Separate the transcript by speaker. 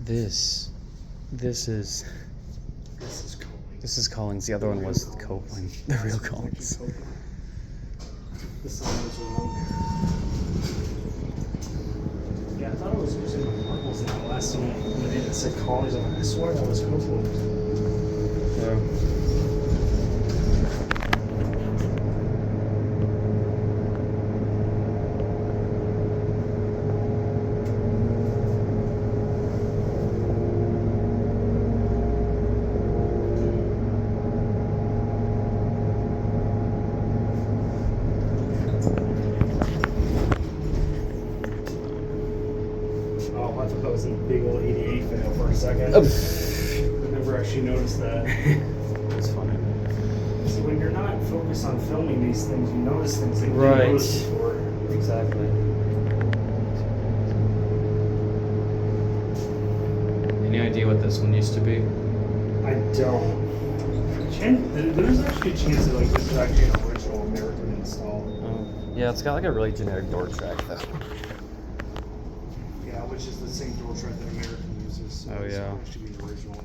Speaker 1: This is
Speaker 2: Collings.
Speaker 1: This is Collings. The other one was Copeland. The real Collings.
Speaker 2: The sign was wrong. Yeah, I thought it was using my marbles in that last one when it said Collings. I'm like, I swear that was Copeland.
Speaker 1: Yeah.
Speaker 2: Oh, I thought that was a big old 88 fail for a second. I never actually noticed that.
Speaker 1: It's funny.
Speaker 2: See, when you're not focused on filming these things, you notice things that you
Speaker 1: Right.
Speaker 2: didn't notice before.
Speaker 1: Exactly. Any idea what this one used to be?
Speaker 2: I don't. There's actually a chance that like this is actually an original American install.
Speaker 1: Oh. Yeah, it's got like a really generic door track though.
Speaker 2: Yeah, which is the same door track that American uses. So
Speaker 1: Oh,
Speaker 2: this
Speaker 1: yeah.
Speaker 2: might actually be an original.